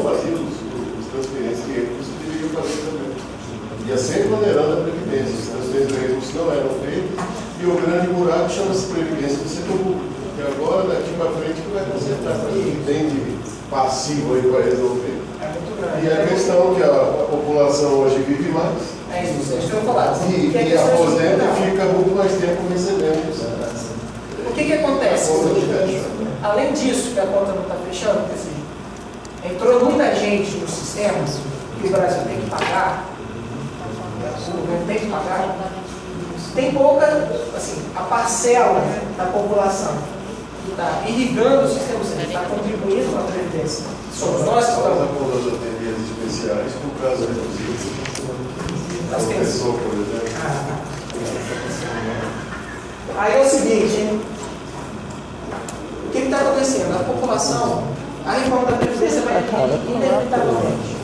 fazia os transferências de recursos, deveria fazer também. Ia sempre onerando a Previdência. Os transferências de recursos não eram feitos, e o grande buraco chama-se Previdência do setor público. E agora, daqui para frente, que vai concentrar para quem tem de passivo aí para resolver. É muito grande. E a questão que a população hoje vive mais. É isso que eu vou falar. E aposenta e fica muito mais tempo recebendo. O que acontece? Além disso, que a conta não está fechando, porque assim, entrou muita gente no sistema que o Brasil tem que pagar, o governo tem que pagar, tem pouca, assim, a parcela da população que está irrigando o sistema, que está contribuindo para a Previdência. Somos nós que estamos. Das loterias especiais, com prazo reduzido. Das pessoas, por exemplo. Aí é o seguinte, hein? O que está acontecendo? A população, a reforma da Previdência vai inevitavelmente.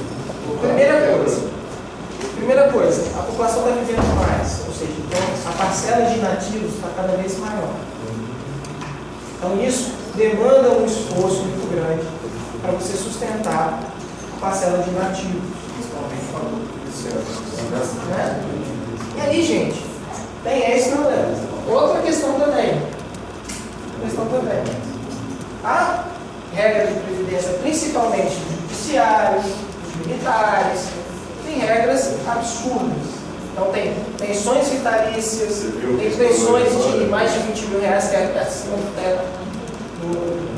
Primeira coisa, a população está vivendo mais, ou seja, então, a parcela de inativos está cada vez maior. Então isso demanda um esforço muito grande para você sustentar a parcela de inativos. Né? E aí, gente, tem esse problema. Outra questão também. A regra de previdência, principalmente dos judiciários, dos militares, tem regras absurdas. Então tem pensões vitalícias, tem pensões de mais de 20 mil reais, que é acima do teto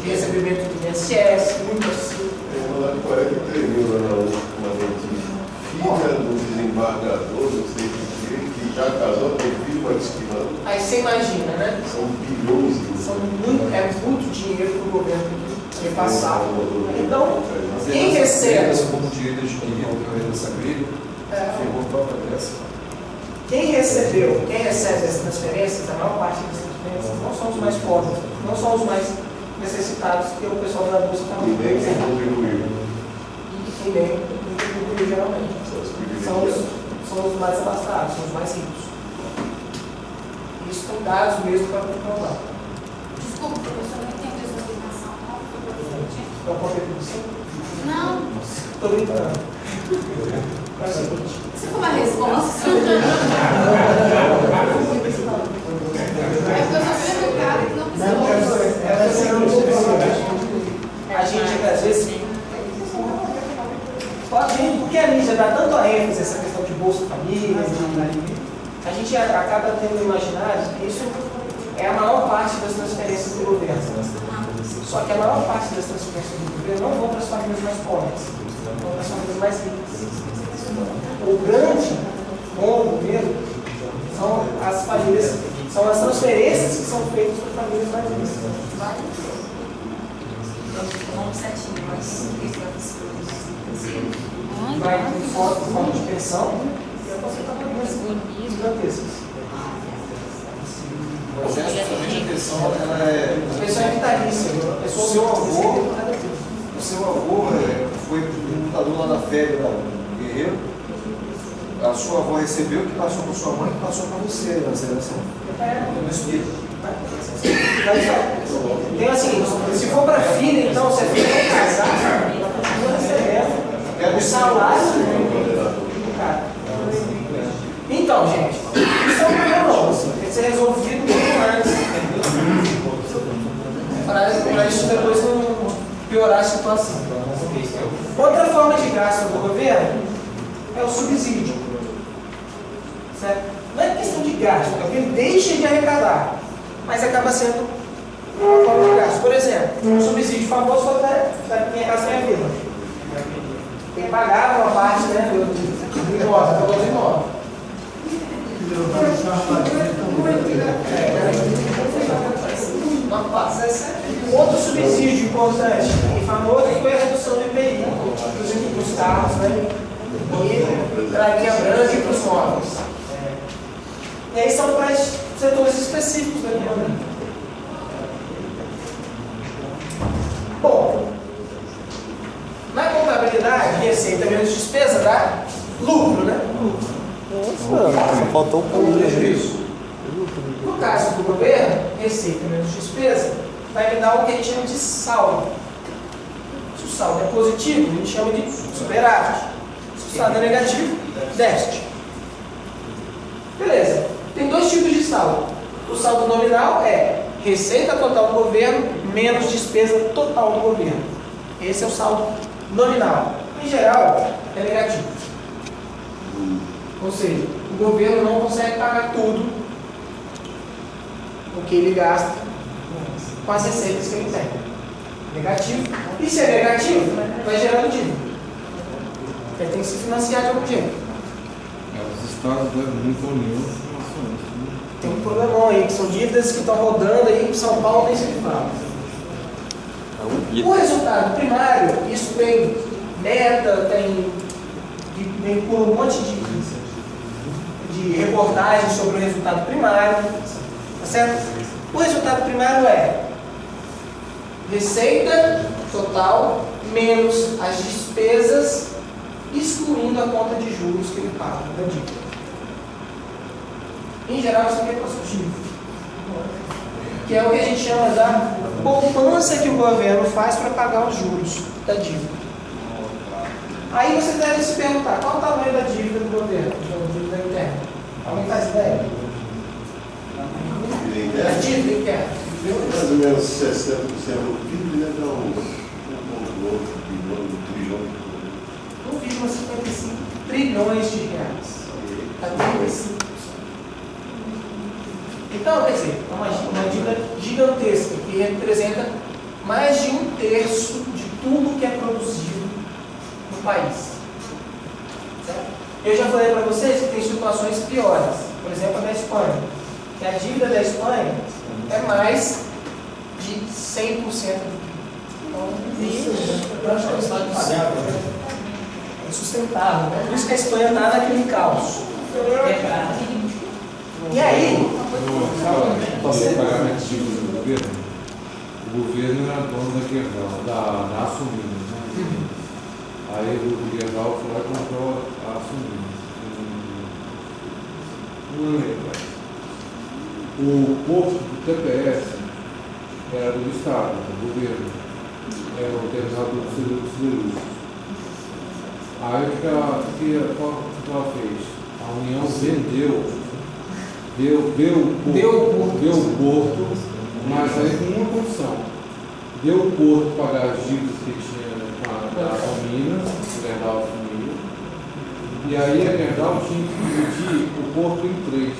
de recebimento do INSS, muito assim. Tem uma lá de 43 mil lá na última notícia. Filha do desembargador, não sei que já casou, tem filho participando. Aí você imagina, né? São bilhões de é muito dinheiro para o governo que passar. Então, quem recebe. Como direito adquirido pela herança grega, ficou própria dessa. Quem recebe as transferências, a maior parte das transferências, não são os mais pobres, não são os mais necessitados, que o pessoal da Bolsa está muito bem. E nem contribuiu. E nem contribuiu geralmente. São os mais abastados, são os mais ricos. Isso tem dados mesmo para comprovar. Desculpa, professor, não entendi essa explicação. Para contribuição? Não. Estou brincando. É o seguinte. Isso foi uma resposta. É porque eu sou bem educada que não precisa. A gente, às vezes, porque a mídia dá tanto a ênfase essa questão de Bolsa Família, a gente acaba tendo imaginário que isso é a maior parte das transferências do governo. Só que a maior parte das transferências do governo não vão para as famílias mais pobres, vão para as famílias mais ricas. O grande rombo mesmo são as famílias, são as transferências que são feitas para famílias mais ricas. Vamos certinho, mas Vai em forma de pensão e aposentadorias gigantescas. Mas essa também a pensão, ela é. A pensão é vitalícia. O seu avô foi lutador lá na FEB, lá no Guerreiro. A sua avó recebeu o que passou para sua mãe, que passou para você, na seleção. No espírito. Tem assim, se for para filha, então, se a filha não casar, ela continua recebendo o salário do cara. Então, gente, isso é um problema novo. Tem que ser resolvido muito antes. Para isso depois não piorar a situação. Outra forma de gasto do governo é o subsídio. Certo? Não é questão de gasto, é porque ele deixa de arrecadar, mas acaba sendo uma forma de gasto. Por exemplo, um subsídio famoso foi da Minha Casa Minha Vida. Quem pagava uma parte, né, do imóvel, pelo imóvel. Outro subsídio importante e famoso foi a redução do IPI dos carros, né? E para a linha branca e para os móveis. E aí são para setores específicos da economia. Bom, na contabilidade, receita menos despesa dá lucro, né? Nossa, faltou um pouco disso. No caso do governo, receita menos despesa vai me dar o que a gente chama de saldo. Se o o saldo é positivo, a gente chama de superávit. Se o saldo é negativo, déficit. Beleza. Tem dois tipos de saldo. O saldo nominal é receita total do governo menos despesa total do governo. Esse é o saldo nominal. Em geral, é negativo. Ou seja, o governo não consegue pagar tudo o que ele gasta com as receitas que ele tem. Negativo. E se é negativo, vai gerando dívida. Ele tem que se financiar de algum jeito. Os estados devem muito à União. Tem um problemão aí, que são dívidas que estão rodando aí em São Paulo, nem se fala. O resultado primário, isso tem meta, vem por um monte de reportagens sobre o resultado primário, tá certo? O resultado primário é receita total menos as despesas, excluindo a conta de juros que ele paga da dívida. Em geral, isso aqui é positivo, que é o que a gente chama da poupança que o governo faz para pagar os juros da dívida. Aí você deve se perguntar, qual o tamanho da dívida do governo, da dívida interna? Alguém faz ideia? A dívida interna. Mais ou menos 60% do PIB deve dar uns 1,8 trilhão. 1,55 trilhões de reais. Está 35%. Então, quer dizer, é uma dívida gigantesca que representa mais de 1/3 de tudo que é produzido no país. Certo? Eu já falei para vocês que tem situações piores. Por exemplo, a da Espanha. Que a dívida da Espanha é mais de 100% do PIB. É insustentável, né? Por isso que a Espanha está naquele caos. E aí, Você pagamento de dívida do governo, o governo era dono da Gerdau, da Açuminas, né? Aí o Gerdau foi lá e comprou a Açuminas. Um ano atrás. O posto do TPS era do Estado, do governo. Era o terminal do siderúrgico. Aí o que ela fez? A União vendeu. Deu o porto, mas aí com uma condição. Deu o porto para pagar as dívidas que tinha com a Minas, o Gerdau assumiu. E aí a Gerdau tinha que dividir o porto em 3.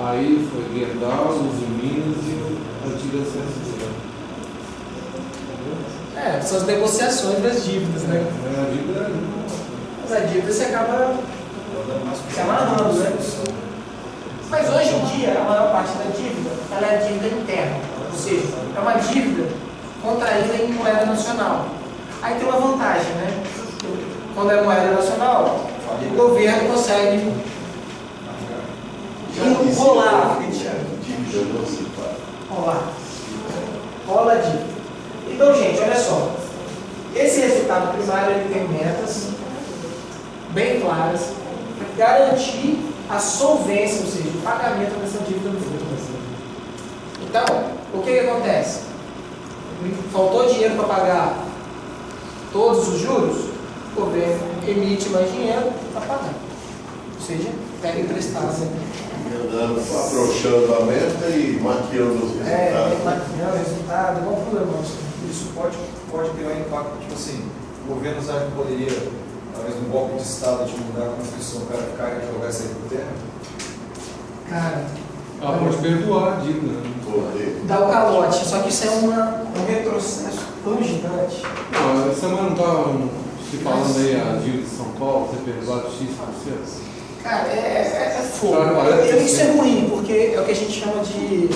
Aí foi Gerdau, Minas e a antiga CSD. são as negociações das dívidas, né? A dívida Mas a dívida você acaba se amarrando, né? Mas hoje em dia, a maior parte da dívida, ela é dívida interna. Ou seja, é uma dívida contraída em moeda nacional. Aí tem uma vantagem, né? Quando é moeda nacional, o governo consegue enrolar, rola a dívida. Então, gente, olha só. Esse resultado primário ele tem metas bem claras para garantir a solvência, ou seja, o pagamento dessa dívida no futuro. Então, o que acontece? Faltou dinheiro para pagar todos os juros, o governo emite mais dinheiro para pagar. Ou seja, pega emprestado. Andando, afrouxando a meta e maquiando os resultados. Maquiando o resultado, igual o problema. Isso pode criar impacto, tipo assim, o governo sabe que poderia, talvez um golpe de Estado, de mudar a Constituição, o cara ficar e jogar isso aí por terra? Cara, ela pode perdoar a dívida. dá o calote, só que isso é um retrocesso tão gigante. Não, essa semana não estava se falando aí a dívida de São Paulo, ser perdoado X%? Cara, é fogo. Cara, Isso é ruim, porque é o que a gente chama de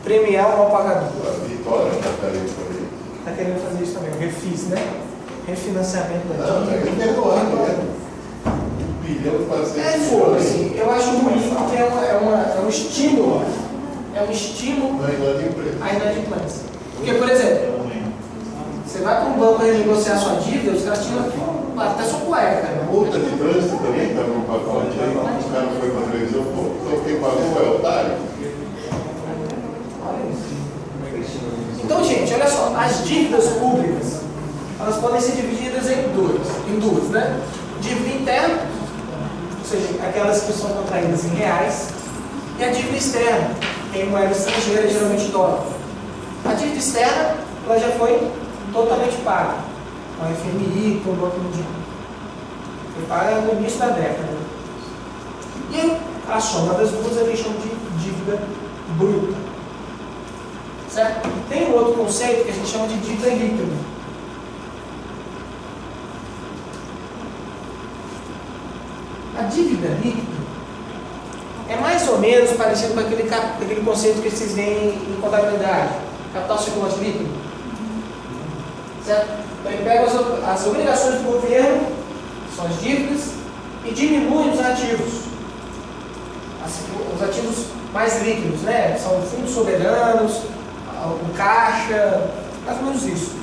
premiar o mal pagador. A Vitória está querendo fazer isso. Está querendo fazer isso também, o refis, né? Refinanciamento da Não, dívida. tem que perdoar, né? $1 bilhão para ser. É fogo, assim, eu acho ruim porque é um estímulo. É um estímulo Não é inadimplência. à inadimplência. Porque, por exemplo, você vai para um banco renegociar sua dívida, os caras tiram até sua cueca, cara. Multa de trânsito também está no pacote aí. Os caras não foi para a televisão, pô, então quem pagou foi o otário. Então, gente, olha só, as dívidas públicas, elas podem ser divididas em duas, né? Dívida interna, ou seja, aquelas que são contraídas em reais, e a dívida externa, em moeda estrangeira, geralmente dólar. A dívida externa, ela já foi totalmente paga, com a FMI, com o Banco Mundial. Foi paga no início da década. E a soma das duas a gente chama de dívida bruta. Certo? Tem um outro conceito que a gente chama de dívida líquida. A dívida líquida é mais ou menos parecido com aquele conceito que vocês veem em contabilidade, capital circulante líquido. Certo? Então ele pega as obrigações do governo, são as dívidas, e diminui os ativos. Os ativos mais líquidos, né? São fundos soberanos, o caixa, mais ou menos isso.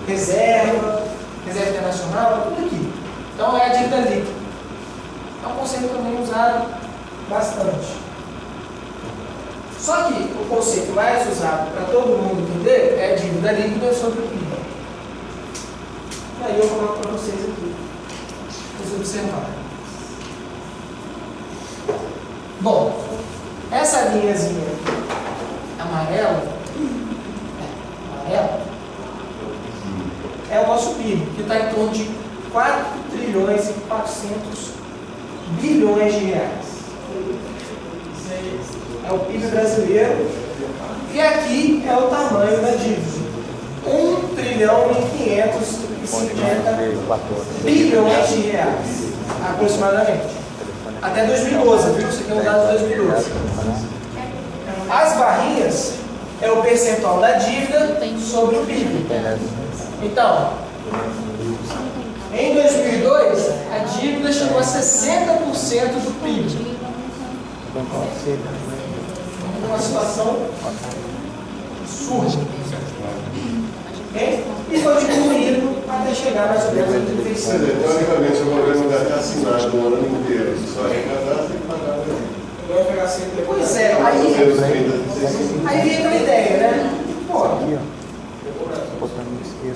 Reserva internacional, tudo aqui. Então é a dívida líquida. É um conceito também usado bastante. Só que o conceito mais usado para todo mundo entender é a dívida líquida sobre o PIB. Aí eu coloco para vocês aqui, para vocês observarem. Bom, essa linhazinha amarela é o nosso PIB, que está em torno de 4 trilhões e 400 bilhões de reais. É o PIB brasileiro. E aqui é o tamanho da dívida. 1 trilhão e 550 bilhões de reais, aproximadamente. Até 2012, viu? Isso aqui é um dado de 2012. As barrinhas é o percentual da dívida sobre o PIB. Então, em 2002, a dívida chegou a 60% do PIB. Uma situação absurda. E foi diminuindo até chegar mais ou menos a 35%. Teoricamente, o governo vai estar assinado o ano inteiro. Só arrecadar, tem que pagar o governo. Pois é, aí vem aquela ideia, né? Pô,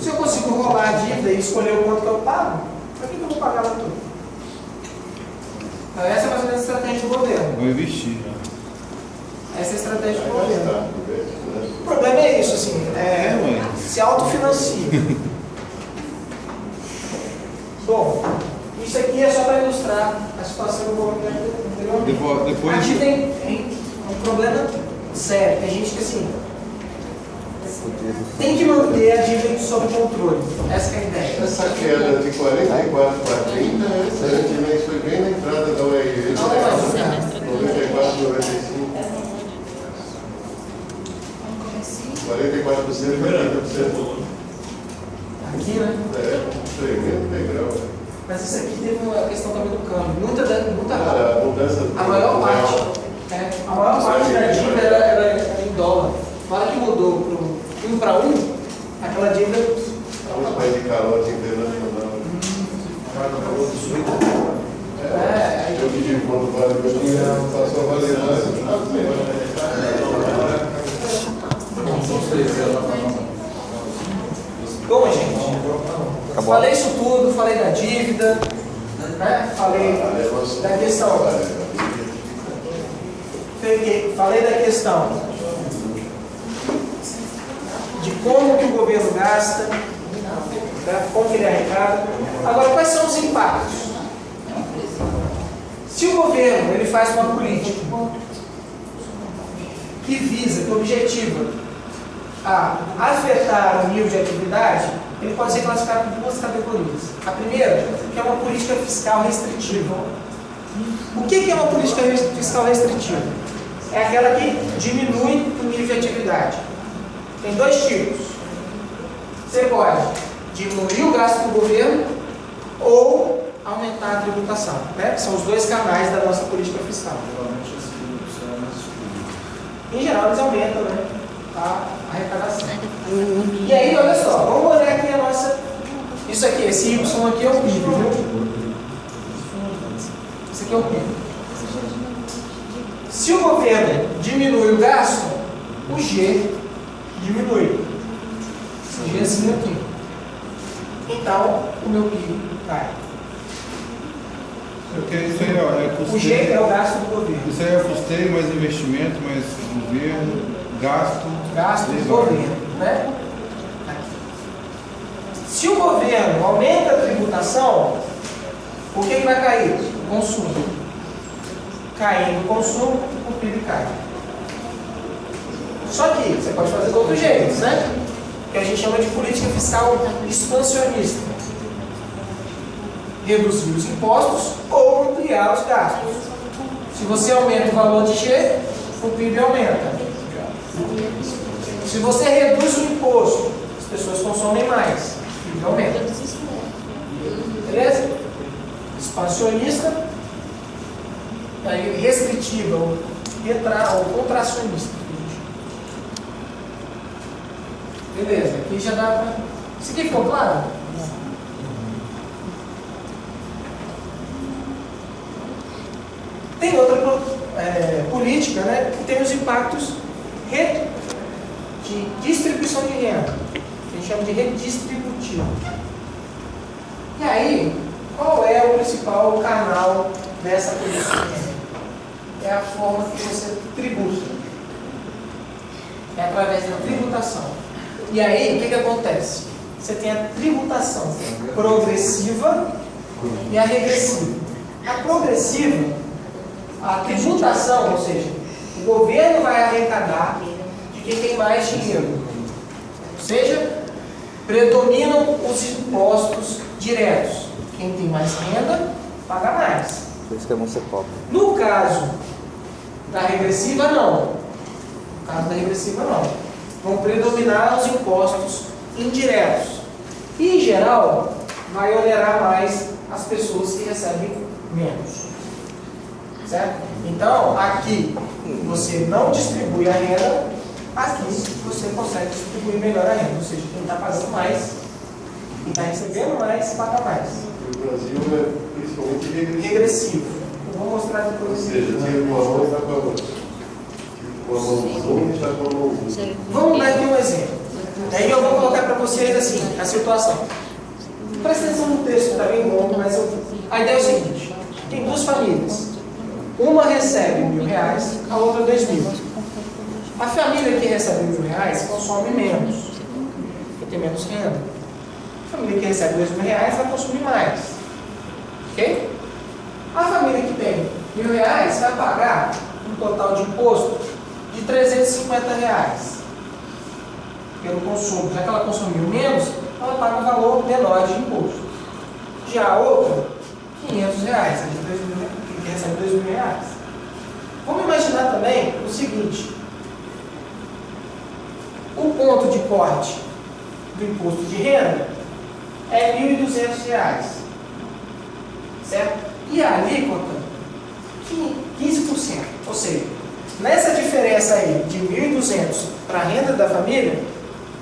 se eu consigo rolar a dívida e escolher o quanto que eu pago, para que eu vou pagar ela tudo? Então, essa é mais ou menos a estratégia do governo. Vou investir. Essa é a estratégia do governo. O problema é isso, assim, se autofinancia. Bom, isso aqui é só para ilustrar a situação do governo. Depois... A dívida tem um problema sério. Tem gente que, assim, tem que manter a dívida sob controle. Essa é a ideia. Essa queda de 44 para 30 é excelente, mas foi bem na entrada da UEI. 94, 95. 44% e 30%. Aqui, né? Tremendo degrau. Mas isso aqui teve uma questão também do câmbio. Muita A mudança. A maior parte da dívida era em dólar. Na hora que mudou para 1 para 1, aquela dívida. Vamos mais de calote internacional. Eu pedi quando vale meu dinheiro, passou a valer mais. Bom, gente, falei isso tudo, falei da dívida, né? Falei da questão. Falei da questão de como que o governo gasta, né? Como que ele arrecada. Agora, quais são os impactos? Se o governo ele faz uma política que visa, que objetiva a afetar o nível de atividade, ele pode ser classificado por duas categorias. A primeira, que é uma política fiscal restritiva. O que é uma política fiscal restritiva? É aquela que diminui o nível de atividade. Tem dois tipos. Você pode diminuir o gasto do governo ou aumentar a tributação, né? São os dois canais da nossa política fiscal. Em geral, eles aumentam, né? A arrecadação. E aí, olha só, vamos olhar aqui a nossa. Isso aqui, esse Y aqui é o PIB, viu? Isso aqui é o PIB. Se o governo diminui o gasto, o G diminui. Esse G é assim aqui. então o meu PIB cai. Porque isso aí ó, é O jeito é o gasto do governo. Isso aí é custeio, mais investimento, mais governo, gasto. Gasto do governo, né? Se o governo aumenta a tributação, o que vai cair? O consumo. Caindo o consumo, o PIB cai. Só que você pode fazer de outro jeito, né? Que a gente chama de política fiscal expansionista. Reduzir os impostos ou ampliar os gastos. Se você aumenta o valor de G, o PIB aumenta. Se você reduz o imposto, as pessoas consomem mais, o PIB aumenta. Beleza? Expansionista, aí restritiva ou contracionista. Beleza, aqui já dá para. Isso aqui ficou claro? Tem outra política, né, que tem os impactos de distribuição de renda, que a gente chama de redistributivo. E aí, qual é o principal canal dessa política de renda? É a forma que você tributa. É através da tributação. E aí, o que acontece? Você tem a tributação progressiva e a regressiva. A progressiva, a tributação, ou seja, o governo vai arrecadar de quem tem mais dinheiro. Ou seja, predominam os impostos diretos. Quem tem mais renda, paga mais. Por isso que é bom ser pobre. No caso da regressiva, não. No caso da regressiva, não. Vão predominar os impostos indiretos. E, em geral, vai onerar mais as pessoas que recebem menos. Certo? Então, aqui você não distribui a renda, aqui você consegue distribuir melhor a renda. Ou seja, quem está pagando mais, quem está recebendo mais, paga mais. O Brasil é principalmente regressivo. Regressivo. Eu vou mostrar depois. Ou seja, tira uma mão e está com a outra. Com a mão um e está com a mão outra. Vamos dar aqui um exemplo. Aí eu vou colocar para vocês assim, a situação. Presta atenção no texto, está bem longo, mas a ideia é o seguinte: tem duas famílias. Uma recebe R$1.000, a outra R$2.000. A família que recebe R$1.000 consome menos, porque tem menos renda. A família que recebe R$2.000 vai consumir mais. Ok? A família que tem R$1.000 vai pagar um total de imposto de R$350 pelo consumo. Já que ela consumiu menos, ela paga um valor menor de imposto. Já a outra, R$500, que recebe R$2.000. Vamos imaginar também o seguinte: o ponto de corte do imposto de renda é R$1.200, certo? E a alíquota, 15%. Ou seja, nessa diferença aí de 1.200 para a renda da família,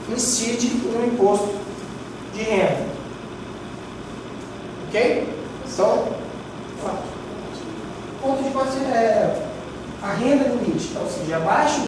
incide no imposto de renda. Ok? Então, ponto de corte é a renda limite. Então, ou seja, abaixo